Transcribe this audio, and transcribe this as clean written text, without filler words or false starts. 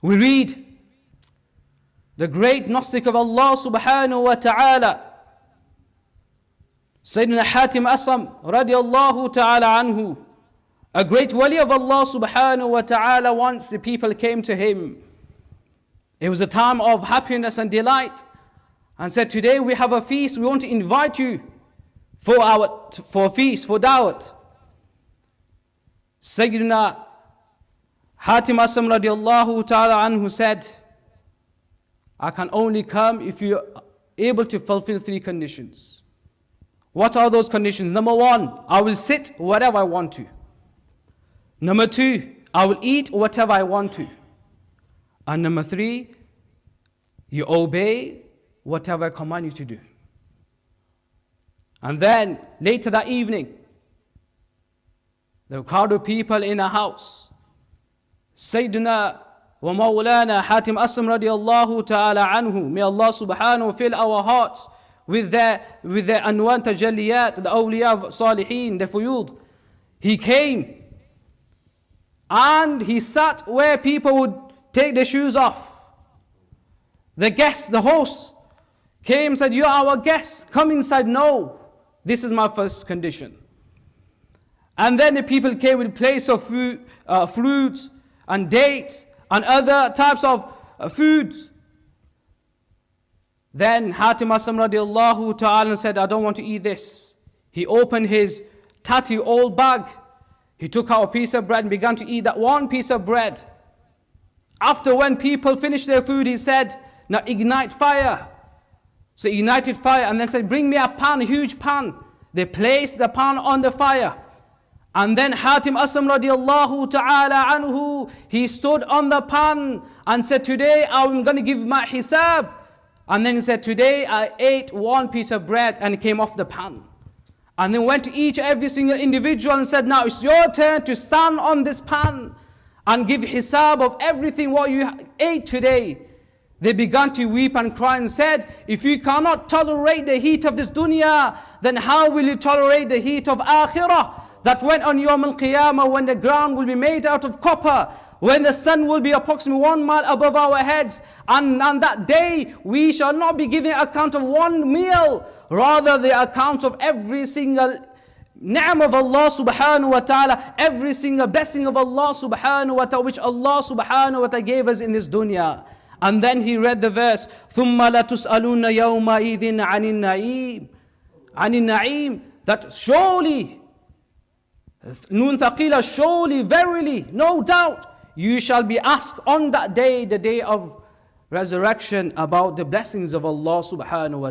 We read the great Gnostic of Allah subhanahu wa ta'ala, Sayyidunā Hātim Asam radiAllāhu ta'ala Anhu, a great wali of Allah subhanahu wa ta'ala. Once the people came to him. It was a time of happiness and delight, and said, today we have a feast, we want to invite you for a feast, for da'wat. Sayyidunā Hātim Asam radiAllāhu ta'ala Anhu said, I can only come if you are able to fulfill 3 conditions. What are those conditions? Number 1, I will sit wherever I want to. Number 2, I will eat whatever I want to. And number 3, you obey whatever I command you to do. And then later that evening, the crowd of people in a house, Sayyidunā wa Mawlana Hatim Asam radiAllāhu ta'ala Anhu, may Allah subhanahu fill our hearts with their anwan tajalliyat, the awliya salihin, the fuyud. He came and he sat where people would take their shoes off. The guests, the host, came and said, you are our guests, come inside. No, this is my first condition. And then the people came with plates of fruits and dates and other types of foods. Then Hatim Asam radiAllāhu ta'ala said, I don't want to eat this. He opened his tatty old bag. He took out a piece of bread and began to eat that one piece of bread. After, when people finished their food, he said, now ignite fire. So he ignited fire and then said, bring me a pan, a huge pan. They placed the pan on the fire. And then Hatim Asam radiAllāhu ta'ala Anhu, he stood on the pan and said, today I'm going to give my hisab. And then he said, today I ate one piece of bread, and it came off the pan. And then went to each every single individual and said, now it's your turn to stand on this pan and give hisab of everything what you ate today. They began to weep and cry and said, if you cannot tolerate the heat of this dunya, then how will you tolerate the heat of akhirah? That went on Yawm al-Qiyamah, when the ground will be made out of copper, when the sun will be approximately 1 mile above our heads, and on that day we shall not be giving account of one meal, rather the account of every single ni'am of Allah subhanahu wa ta'ala, every single blessing of Allah subhanahu wa ta'ala, which Allah subhanahu wa ta'ala gave us in this dunya. And then he read the verse, ثُمَّ لَتُسْأَلُونَ يَوْمَئِذٍ عَنِ النَّعِيمِ, that surely, Nun Thaqila, surely, verily, no doubt, you shall be asked on that day, the day of resurrection, about the blessings of Allah subhanahu wa ta'ala.